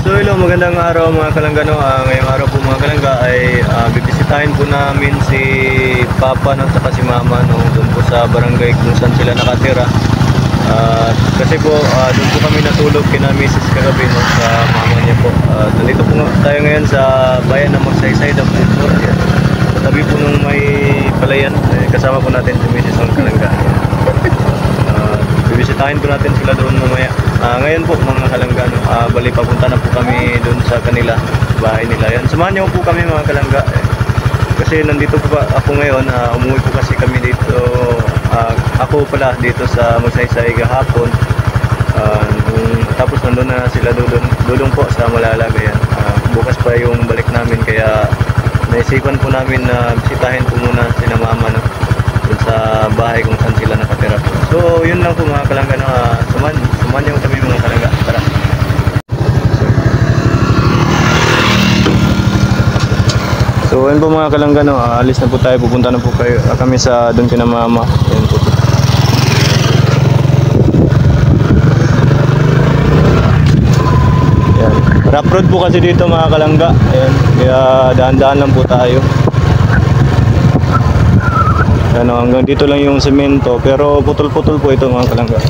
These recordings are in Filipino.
So hello, magandang araw mga kalanggano. Ngayong araw po mga kalangga ay bibisitahin po namin si Papa no, saka si Mama no, doon po sa barangay kung saan sila nakatira. Kasi po doon po kami natulog kina Mrs. kagabi no, sa mama niya po. Nandito po tayo ngayon sa bayan ng Magsaysay, Dapuntor. Tabi po nung may palayan, kasama po natin si Mrs. ng Kalangga. Bibisitahin po natin sila doon mamaya. Ngayon po mga kalangga, bali papunta na po kami doon sa kanila, bahay nila. Yan, samahan niyo po kami mga kalangga. Kasi nandito po ako ngayon, umuwi po kasi kami dito. Ako pala dito sa Magsaysay kahapon. Tapos nandun na sila dulong po sa Malalaga yan. Bukas pa yung balik namin kaya naisipan po namin na bisitahin po muna sina Mama no, dun sa bahay kung saan sila nakatira po. So yun lang po mga kalangga na suman niyo kami mga kalangga. Tara. So ayun po mga kalangga no, alis na po tayo, pupunta na po kami sa doon kina Mama. Ayun po. Yan. Rough road po kasi dito mga kalangga. Ayun, kaya daan-daan lang po tayo. Ano, hanggang dito lang yung semento pero putol-putol po ito mga kalangga.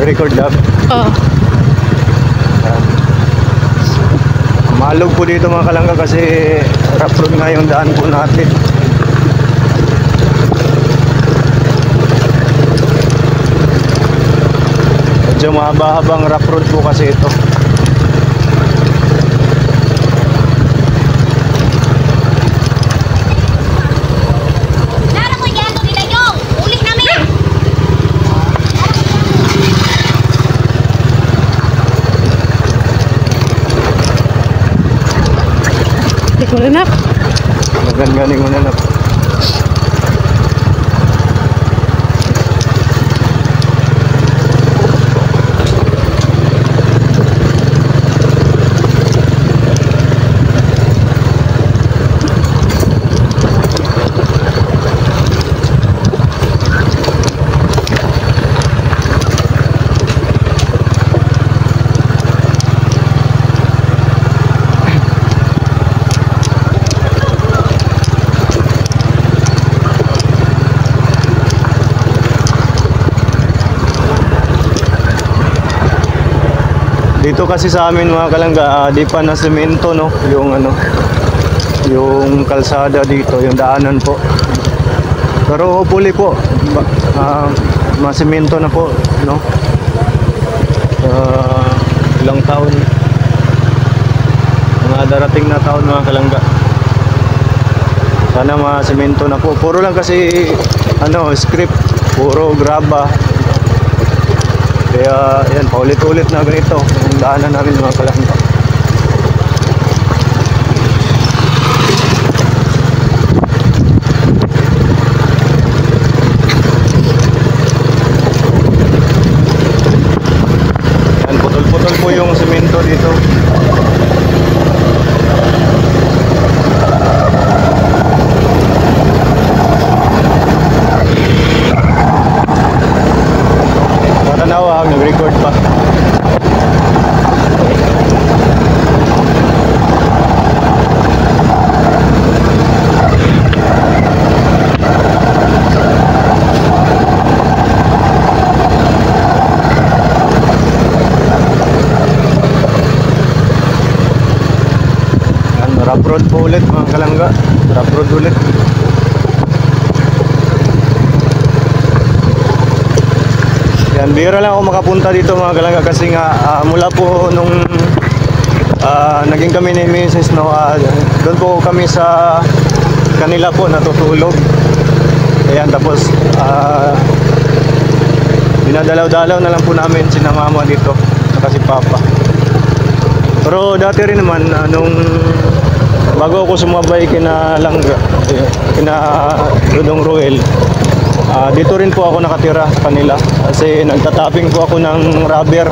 Record lang. Oo. Malog po dito mga kalangga kasi rough road nga yung daan po natin. Medyo mahaba-habang rough road po kasi ito. Anak. Galing mo na lang. Dito kasi sa amin mga kalangga, di pa na semento no, yung ano, yung kalsada dito, yung daanan po. Pero hopefully po, masemento na po, no. Ilang taon, mga darating na taon mga kalangga. Sana masemento na po. Puro lang kasi ano, script, puro graba. Kaya yan, paulit-ulit na ganito yung daanan namin mga kalangga. Yan, putol-putol po yung semento dito. Nag-record pa. Rough road po ulit mga kalangga. Rough road ulit. Yan, bihira lang ako makapunta dito mga kalangga kasi nga mula po nung naging kami ni Mrs. no, doon po kami sa kanila po natutulog. Ayan, tapos dinadalaw-dalaw na lang po namin sina Mama dito. saka si Papa. Pero dati rin naman, nung bago ako sumabay kina Langga, kina Dudong Ruel, dito rin po ako nakatira sa kanila kasi nagtatapping po ako ng rubber.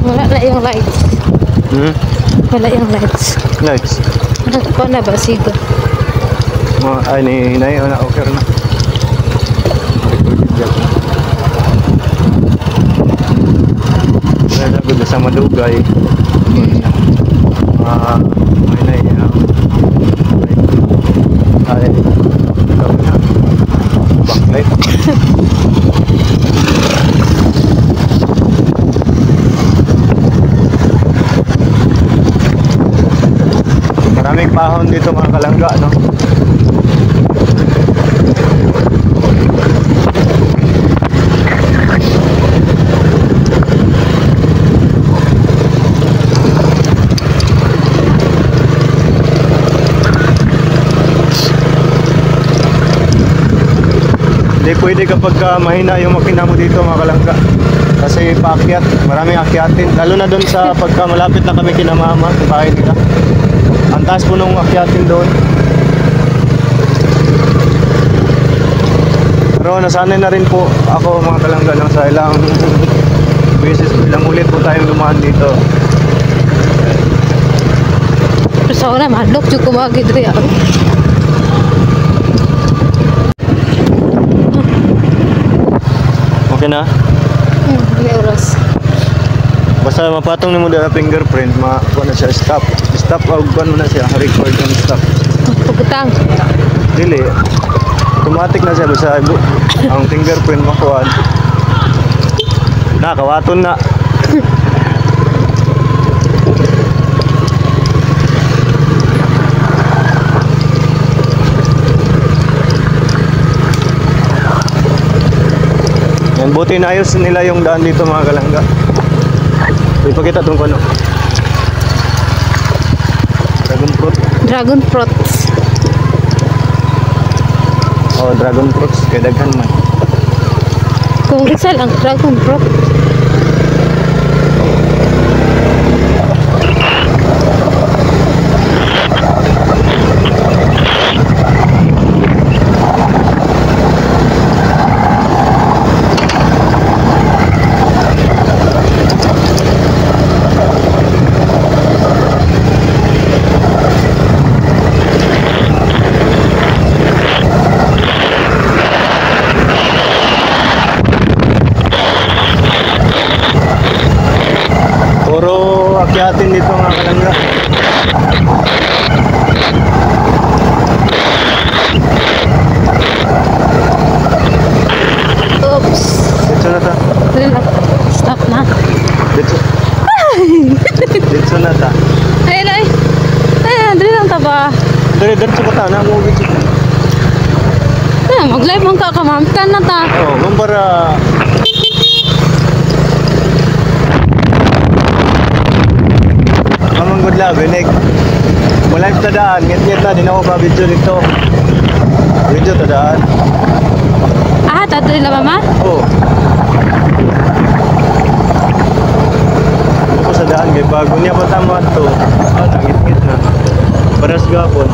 Wala na yung lights. Wala yung lights. Lights. Ano na ba? Sigo. Ay, ni Nay, na okay na. Kaya sabi sa Madugay. May Nay. Ay, backlight. Maraming pahon dito mga kalangga, no? Hindi pwede kapag mahina yung makina mo dito mga kalangga. Kasi paakyat, maraming akyatin. Lalo na doon sa pagka malapit na kami kina mama, sa bahay nila. Ang taas po nung akyatin doon. Pero nasanay na rin po ako mga kalangga lang sa ilang beses, ilang ulit po tayong dumaan dito. Pero sa una, madlok yung kumagid rin ako. Okay na? May oras. Basta mapatong ni mo dala fingerprint, makuha na siya stop. Stop, kuha mo na siya, record ang stop. Pagkutang. Dili, automatic na siya basta ang fingerprint makuha. Na, kawaton na. Yan, buti naayos nila yung daan dito mga kalangga. Ipakita itong ano. Dragon fruit. Dragon fruits. Oh, dragon fruits. Kaya daghan man. Kung isa lang, dragon fruit. Puro akyatin dito mga kalangga. Oops. Dito na ta. Stop na. Dito. Dito na ta. Ay, ay. Ay, dali lang ta ba? Diretso ka ta na mo video. Mag-live mong kakamamtan na ta. Oh, para Mamang good love, Benek. Mula yung tadaan, ngit-ngit na, di na ako pa-video dito. Video tadaan. Tato nila mama? Oo. Ano ko sa daan, kaya bago niya pa tama ito. Ngit-ngit na. Paras gapon.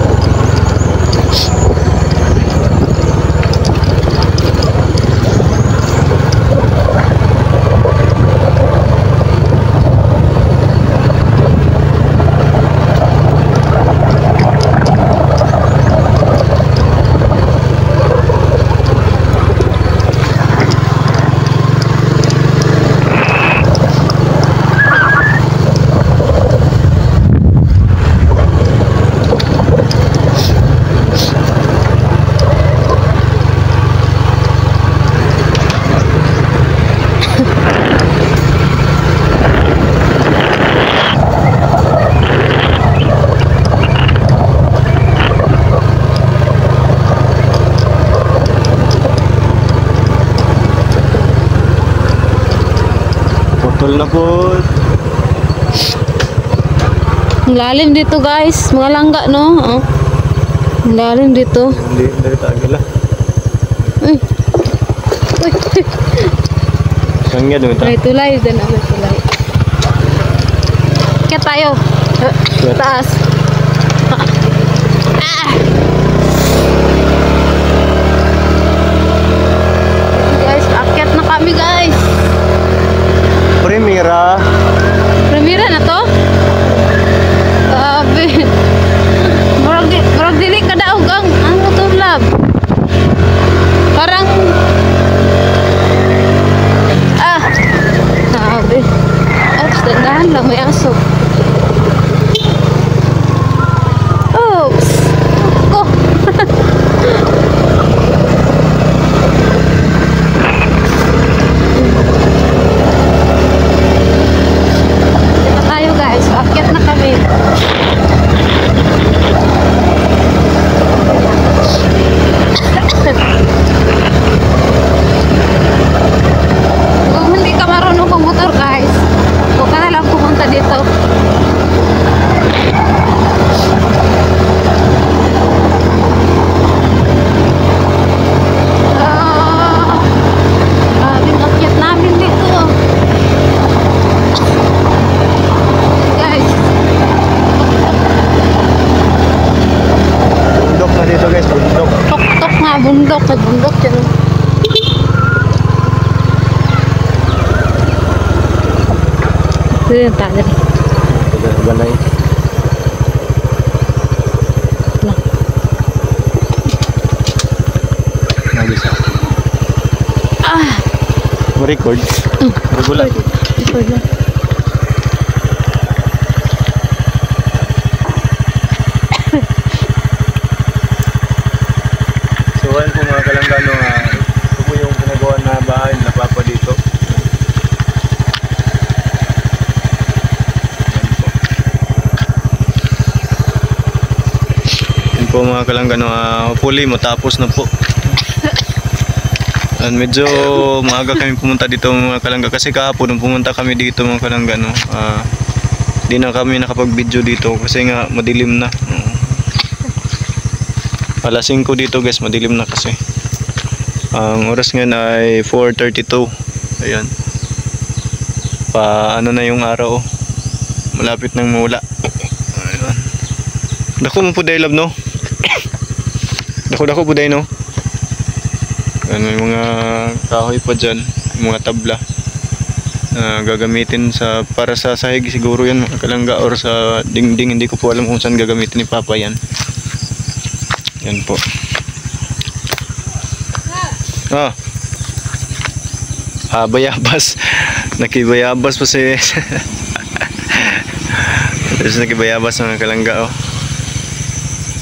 Full na po. Ang lalim dito guys. Mga langga no. Oh. Ang lalim dito. Hindi tagala. Uy. Uy. Saan nga dito? May tulay. Diyan na may tulay. Kaya tayo. Taas. Guys, akyat na kami guys. Primera. Primera na to? Sabi. Murag dili ka daog ang ano to lab. Parang sabi. Oops, dandahan lang may aso. Oops. Ko. Dito tayo guys, akyat na kami. Kung hindi ka marunong pumotor guys, huwag ka na lang pumunta dito. Grabing akyat namin dito. Guys, Bundok na dito guys, bundok. tok-tok nga, bundok. May bundok dyan. Ito yung tayo. Ganay. Lang. Nabisa. Ma-record. Regular. Record lang. So ayun po mga kalanggano, ito po yung pinagawa na bahay na Papa dito. Ayun po mga kalanggano, hopefully matapos na po. And medyo maaga kami pumunta dito mga kalangga kasi kahapon nung pumunta kami dito mga kalanggano, di na kami nakapag-video dito kasi nga madilim na. Alas 5 dito guys, madilim na kasi. Ang oras ngayon ay 4:32. Ayan. Ano na yung araw. Malapit nang mula. Ayan. Dako mo po day love no? Dako po day no? Ayan, may mga kahoy pa dyan. Mga tabla. Gagamitin para sa sahig siguro yan mga kalangga or sa dingding. Hindi ko po alam kung saan gagamitin ni Papa yan. Yan po. Bayabas. Nakibayabas po si Tapos nakibayabas mga kalangga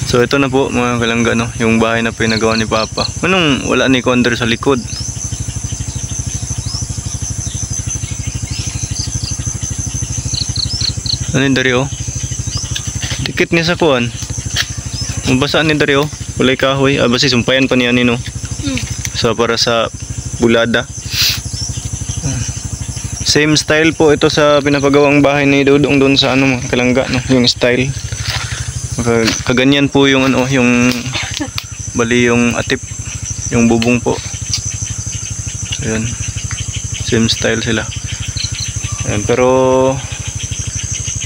So ito na po mga kalangga no, yung bahay na pinagawa ni Papa. Anong wala ni Konder sa likod? Ano yung dari Dikit niya sa kuwan. Mabasaan ni dari Walay kahoy. Basi sumpayan pa niya nino. So para sa bulada. Same style po ito sa pinapagawang bahay ni Dudong doon sa mga kalangga no, yung style. Kaganyan po yung yung bali yung atip, yung bubong po. Ayun. Same style sila. Ayun, pero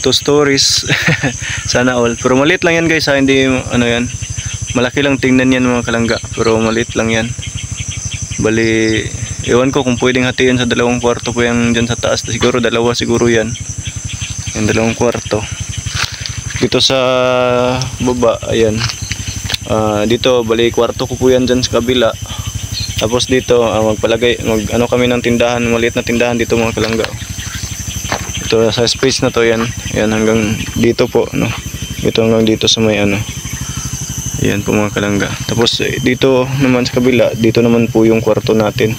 2 stories sana all. Pero maliit lang yan guys hindi yan. Malaki lang tingnan yan mga kalangga, pero maliit lang yan. Bali, ewan ko kung pwedeng hatiin sa 2 kwarto po yan dyan sa taas. Siguro 2 siguro yan. Yung 2 kwarto. Dito sa baba, ayan. Dito, bali kwarto ko po yan dyan sa kabila. Tapos dito, mag kami ng tindahan, maliit na tindahan dito mga kalangga. Ito sa space na to yan. Ayan hanggang dito po, no. Ito hanggang dito sa may Ayan po mga kalangga. Tapos dito naman sa kabila, dito naman po yung kwarto natin.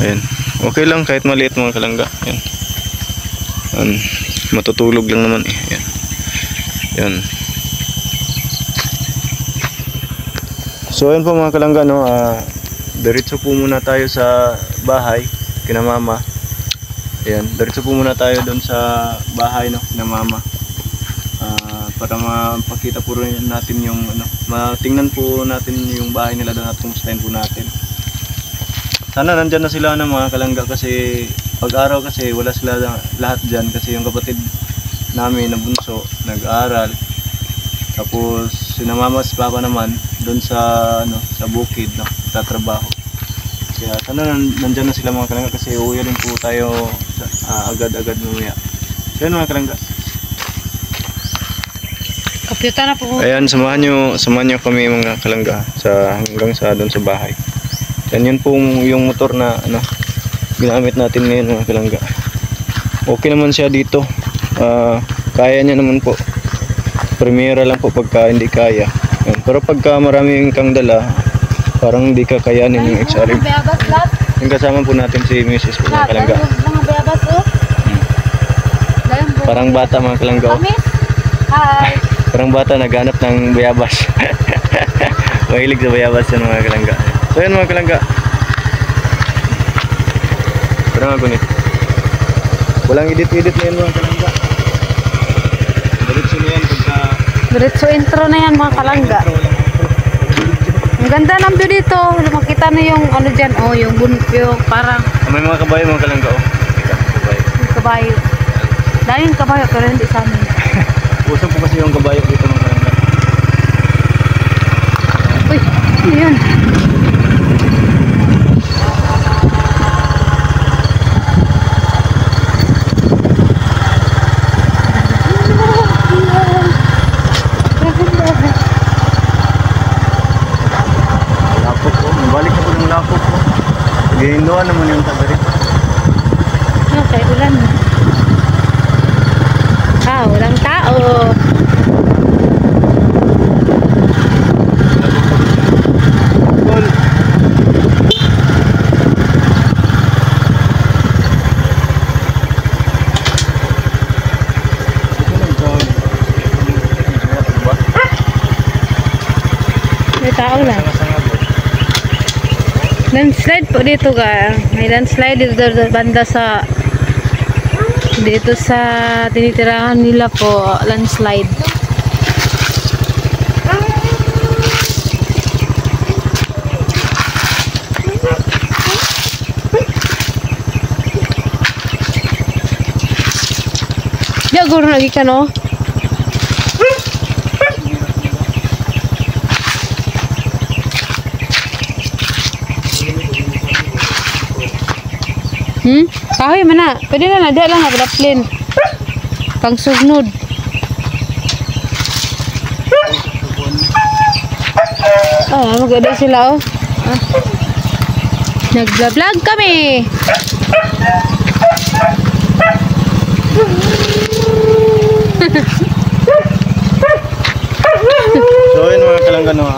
Ayan. Okay lang kahit maliit mga kalangga. Ayan. Matutulog lang naman Ayan. Ayan. So ayan po mga kalangga no, diretso po muna tayo sa bahay kina Mama. Ayan, diretso po muna tayo doon sa bahay no, na mama. Para mapakita po rin natin yung ano, matingnan po natin yung bahay nila doon at kumustahin po natin. Sana nandyan na sila ng mga kalangga kasi pag-araw kasi wala sila lahat dyan kasi yung kapatid namin na bunso nag-aaral. Tapos si mama at papa naman doon sa ano, sa bukid no, tatrabaho. Kaya sana nandyan na sila mga kalangga kasi uuwi rin po tayo agad-agad mamaya. So yun mga kalangga. Kapyutan na po. Ayan, samahan nyo kami mga kalangga hanggang sa doon sa bahay. Yan yun po yung motor na ano, ginamit natin ngayon mga kalangga. Okay naman siya dito. Kaya niya naman po. Primera lang po pagka hindi kaya. Yan. Pero pagka maraming kang dala, parang hindi kakayanin yung XRM. Yung kasama po natin si Mrs. po mga kalangga. Mga bayabas oh. Parang bata mga kalangga oh. Hi. Parang bata naghanap ng bayabas. Mahilig sa bayabas yan mga kalangga. So yan mga kalangga. Parang ako nito. Walang edit-edit na yan mga kalangga. Diretso na yan pagka... Diretso intro na yan mga kalangga. Ang ganda ng view dito. Makita na yung ano dyan. Oh, yung bunpyo. Parang... May mga kabayo mga kalangga oh. Kabayo. Yung kabayo. Daming kabayo pero hindi sa amin. Usap po kasi yung kabayo dito mga kalangga. Uy, ano yun? Lapok po. Balik na po ng lapok po. Gahinduan naman yung tagarit. Okay, ulan. Walang tao. Cool. May tao lang. Landslide po dito ka. May landslide dito banda sa dito sa tinitirahan nila po, landslide. Ya guru lagi kan oh. Kahoy mana? Pwede na ada lang ada plane. Pang sugnod. Maganda sila oh. Nag-vlog kami. So yun mga kalangga no.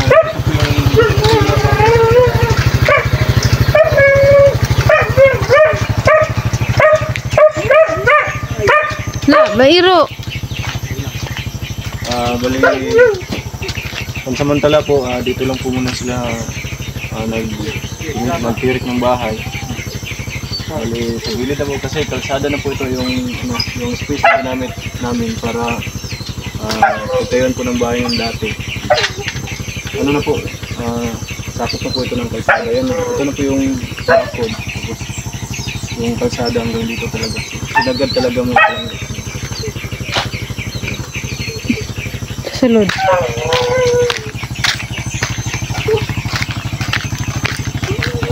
Bairo. Bali pansamantala po dito lang po muna sila nagtirik ng bahay. Bali sa gilid na po kasi kalsada na po ito yung space na namin para itayuan po ng bahay ng dati. Ano na po, sakop na po ito ng kalsada. Yan, ito na po yung sakop. Tapos yung kalsada hanggang dito talaga. Sinagad talaga mo. Sulod.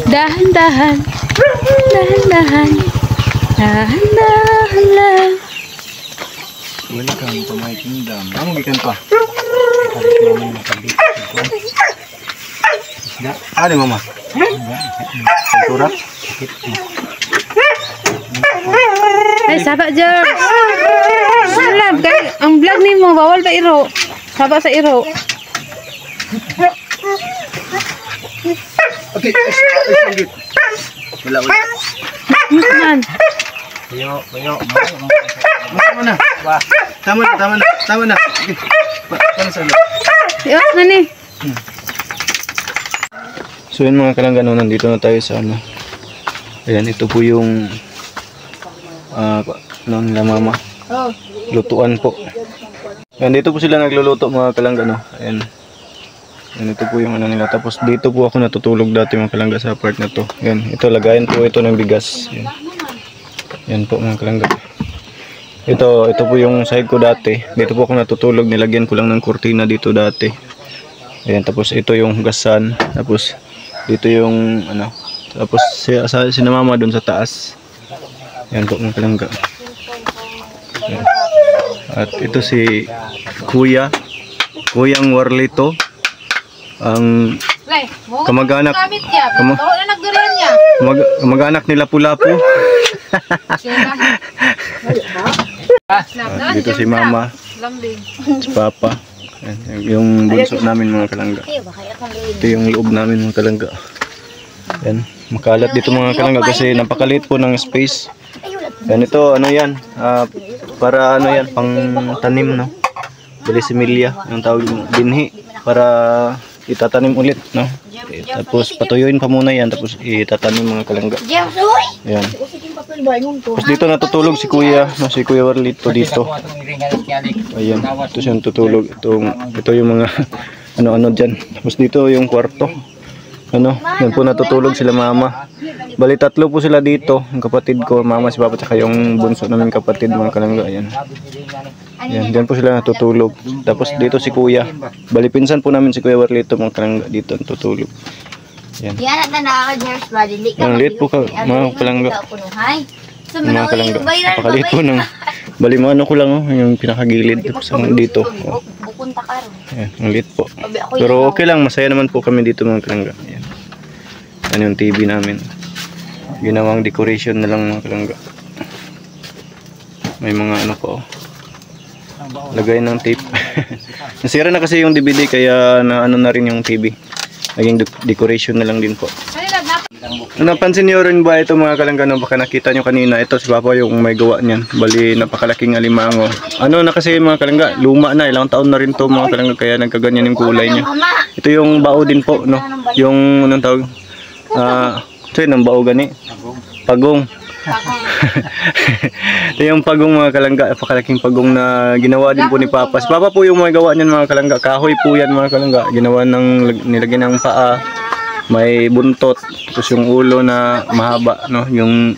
Dahan-dahan. Dahan-dahan. Dahan-dahan lang. Welcome to my kingdom. Ano gikan pa? Ada mama. Kultura. Ay, sabak Jer. Salam kay ang vlog nimo bawal pa iro. Sabak sa iro. Okay. Wala. Man. Bayo. Tama na. Okay. Paano sa ulit? Iwas na ni. So yun mga kalangga, nandito na tayo sa ano. Ayan, ito po yung ano nila mama. Oh. Lutuan po. Yan, dito po sila nagluluto mga kalangga, no. Ayan. Yan, ito po yung ano nila. Tapos dito po ako natutulog dati mga kalangga sa part na to. Yan, ito lagayan po ito ng bigas. Yan. Yan po mga kalangga. Ito po yung side ko dati. Dito po ako natutulog. Nilagyan ko lang ng kurtina dito dati. Ayan, tapos ito yung hugasan. Tapos dito yung ano. Tapos sinamama doon sa taas. Yan po mga kalangga. Yan. At ito si Kuyang Warlito. Ang kamag-anak kamag-anak nila Pulapu. Dito si mama, si papa. Yan, yung bunso namin mga kalangga. Ito yung loob namin mga kalangga. Yan, makalat dito mga kalangga kasi napakaliit po ng space. Yan, ito ano yan, para ano yan, pang tanim, no. Belisimilya, yung tawag binhi, para itatanim ulit, no. Tapos patuyuin pa muna yan, tapos itatanim mga kalangga. Yan. Tapos dito natutulog si Kuya, no, si Kuya Warlito dito. Ayan, ito siya natutulog. Ito yung mga ano-ano dyan. Tapos dito yung kwarto. Ano, yan po natutulog sila mama. Bali tatlo po sila dito, yung kapatid ko, mama, si papa, tsaka yung bunso namin kapatid mga kalangga. Ayan. Yan, diyan po sila natutulog. Tapos dito si Kuya. Bali pinsan po namin si Kuya Warlito mga kalangga dito natutulog. Yan. Ang liit po ka, mga kalangga. Mga kalangga. Napakaliit po ng bali mo ano ko lang, oh, yung pinakagilid. Tapos dito. Oh. Yan, ang liit po. Pero okay lang, masaya naman po kami dito mga kalangga. Yan. Yan yung TV namin. Ginawang decoration na lang mga kalangga. May mga ano po. Lagay ng tape. Nasira na kasi yung DVD kaya na ano na rin yung TV. Naging decoration na lang din po. Napansin niyo rin ba ito mga kalangga, no? Baka nakita nyo kanina, ito si Papa yung may gawa niyan. Bali napakalaking alimango. Ano na kasi mga kalangga, luma na, ilang taon na rin to mga kalangga, kaya nagkaganyan yung kulay niya. Ito yung bao din po, no? Yung anong tawag? Ito yung bao gani? Pagong. Ito yung pagong mga kalangga, napakalaking pagong na ginawa din po ni Papa. Si Papa po yung may gawa niyan mga kalangga. Kahoy po yan mga kalangga. Ginawa ng nilagyan ng paa. May buntot, tapos yung ulo na mahaba, no, yung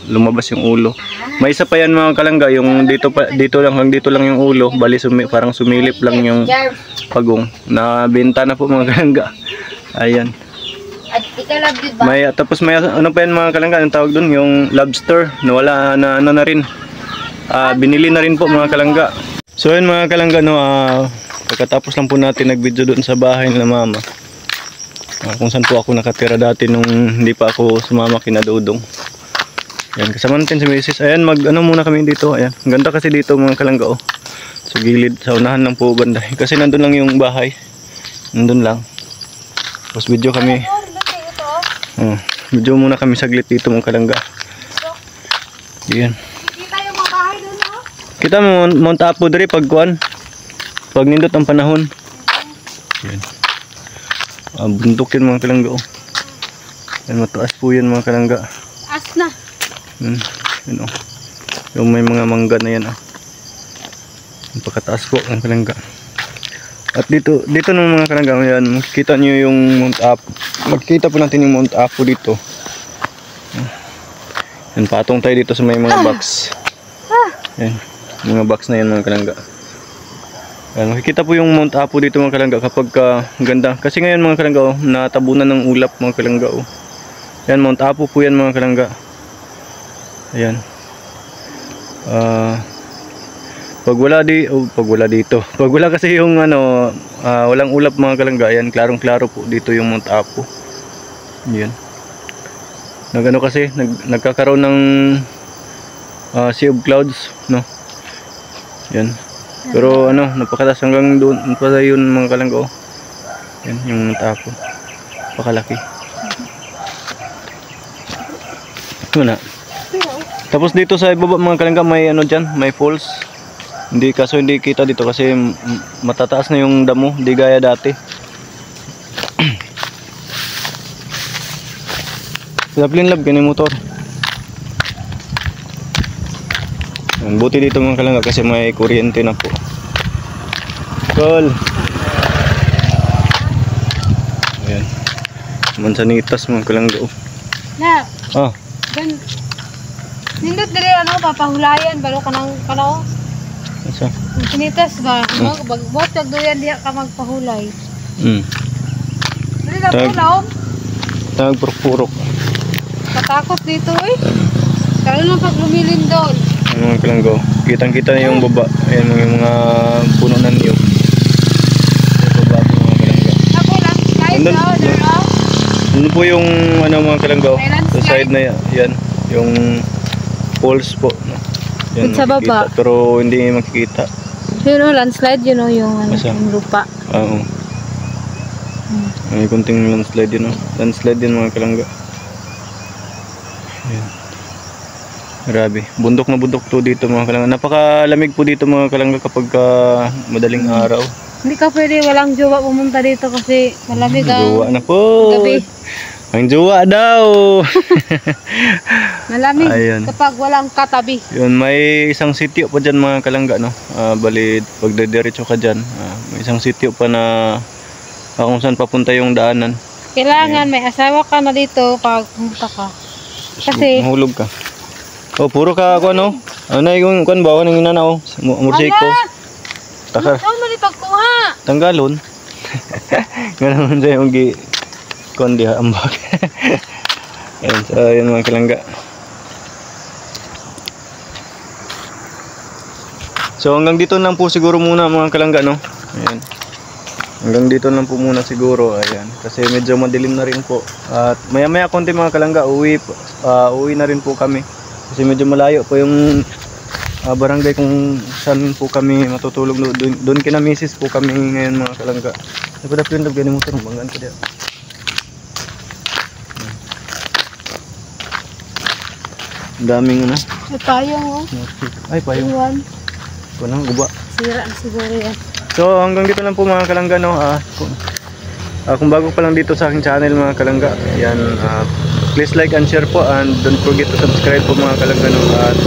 lumabas yung ulo. May isa pa yan mga kalangga, yung dito lang yung ulo, bali parang sumilip lang yung pagong. Nabenta na po mga kalangga. Ayan. Tapos may ano pa yan mga kalangga, ang tawag doon, yung lobster, nawala na ano na rin. Binili na rin po mga kalangga. So yun mga kalangga, no, pagkatapos lang po natin nag-video doon sa bahay nila mama. Kung saan po ako nakatira dati nung hindi pa ako sumama kina Dodong. Ayan, kasama natin si Mrs. Ayan, ano muna kami dito. Ayan, ang ganda kasi dito mga kalangga, oh. Sa gilid, sa unahan lang po banda. Kasi nandun lang yung bahay. Nandun lang. Tapos video kami. Video muna kami saglit dito mga kalangga. Ayan. Kita yung mga bahay doon, no? Kita mo, Mount Apo diri pagkuan. Pag nindot ang panahon. Ayan. Buntukin mga kalangga, oh. Yan, mataas po yan mga kalangga. As na. Yan, oh. Yung may mga mangga na yan, oh. Yung pagkataas po mga kalangga. At dito ng mga kalangga, yan, makikita nyo yung Mount Apo. Makikita po natin yung Mount Apo dito. Yan, patong tayo dito sa may mga box. Yan, mga box na yan mga kalangga. Ayan, makikita po yung Mount Apo dito mga kalangga kapag ganda. Kasi ngayon mga kalangga, oh, natabunan ng ulap mga kalangga, oh. Ayan, Mount Apo po yan mga kalangga. Ayan. Pag wala dito. Pag wala kasi yung ano, walang ulap mga kalangga, ayan, klarong-klaro po dito yung Mount Apo. Ayan. Nagano kasi, nagkakaroon ng sea of clouds, no? Ayan. Pero ano, napakataas hanggang doon pa yun mga kalangga, oh. Yan yung Mount Apo. Napakalaki. Ito na. Tapos dito sa ibaba mga kalangga may ano diyan, may falls. Hindi kita dito kasi matataas na yung damo, di gaya dati. Lablin lab kini motor. Buti dito mga kalangga kasi may kuryente na po. Cool. Ayan. Mansanitas mga kalangga. Oh. Na, Ah, gan nindot diri ano papahulayan balo kanang kanaw. asa? Sinitas ba? Bagbot og duyan diha ka magpahulay. Dili na Tag- pulaw. Nagpurpurok. Katakot dito eh. Kaya na pag lumilindol. Ang mga kalangga. Kitang-kita na yung baba. Ayan yung mga puno ng niyog. Yung baba po mga kalangga. Ako lang slide Andun- daw, dero. Ano po yung ano mga kalangga? May landslide. Sa side na yan. Yung poles po. No? Yan, Dun sa makikita. baba. Pero hindi makikita. Yun o, landslide yun o, yung, ano, Asa? yung lupa. Oo. May kunting landslide yun. Landslide din mga kalangga. Ayan. Grabe. Bundok na bundok to dito mga kalangga. Napakalamig po dito mga kalangga kapag madaling araw. Hindi ka pwede, walang jowa pumunta dito kasi malamig ang Jowa na po. gabi. Ang jowa daw. Malamig Ayan. kapag walang katabi. Yun, may isang sitio pa dyan mga kalangga, no? Bali, pag dediretso ka dyan, may isang sitio pa na kung saan papunta yung daanan. Kailangan may asawa ka na dito pag pumunta ka. Kasi, Mahulog ka. Oh, puro ka ako, ano? Ano na yung kwan ba? Ano yung inanaw? Mursiko. Takar. ikaw man ipagkuha. Tanggalon. Ganun sa yung kwan diha ambag. Ayan, so yun mga kalangga. So hanggang dito lang po siguro muna mga kalangga, no? Ayan. Hanggang dito lang po muna siguro, ayan. Kasi medyo madilim na rin po. At maya-maya konti mga kalangga, uwi na rin po kami. Kasi medyo malayo po yung barangay kung saan po kami matutulog. Doon kina misis po kami ngayon mga kalangga. Dapat yung dog gani motor banggaan ko diya. Daming ano. May payong o. Ay payong. Iwan. Kunang guba. Sira na siguro yan. So hanggang dito lang po mga kalangga, no. Kung bago pa lang dito sa aking channel mga kalangga, yan, please like and share po, and don't forget to subscribe po mga kalangga, no. At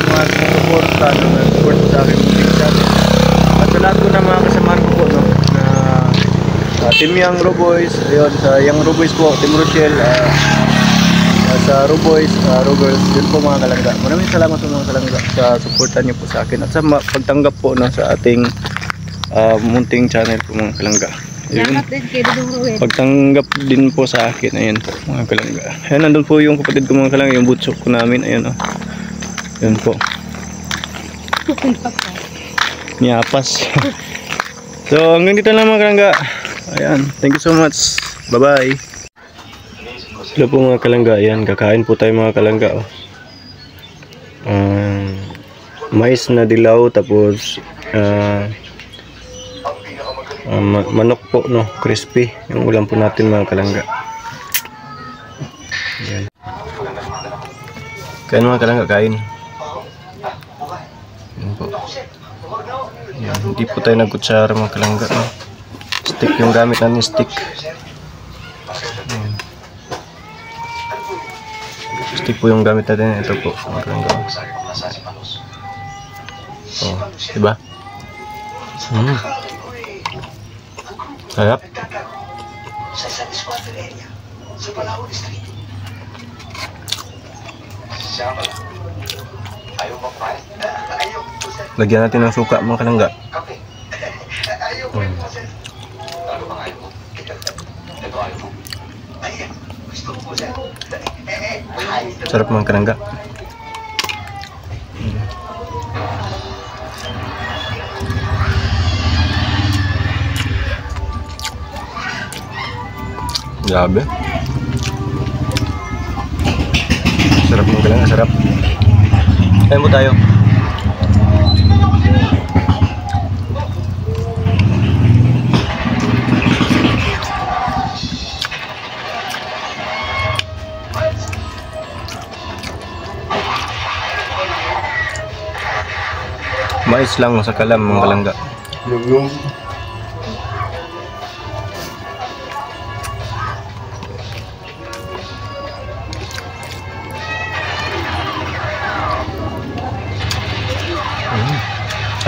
mga support sa aking munting channel. At sa lahat po na mga kasamahan ko po, no, na Team Young Roboys, ayun, sa Young Roboys po, Team Rochelle, sa Roboys, Rogers, yun po mga kalangga. Maraming salamat po mga kalangga sa suportan niyo po sa akin at sa pagtanggap po, no, sa ating munting channel po mga kalangga. Yun. Salamat din kay Dudong Ruel. Pagtanggap din po sa akin, ayun po mga kalangga. Ayan, nandun po yung kapatid ko mga kalangga, yung butso ko namin, ayun, oh. Yun po. Niyapas. So hanggang dito lang mga kalangga. Ayan, thank you so much. Bye bye. Hello po mga kalangga. Ayan, kakain po tayo mga kalangga, oh. Mais na dilaw, tapos manok po, no, crispy yung ulam po natin mga kalangga. Ayan. Kain mga kalangga, kain. Ayan po. Ayan, hindi po tayo nagkutsara mga kalangga, no? Stick yung gamit natin, stick. Ayan. Stick po yung gamit natin. Ito po mga kalangga. Oh, diba? Sarap. Lagyan natin ng suka mga kalangga. Sarap mga kalangga. Grabe. Sarap mga kalangga, sarap. Kain po tayo. Mais lang sa kalam mga kalangga.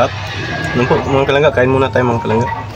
Ano po mga kalangga, kain muna tayo mga kalangga.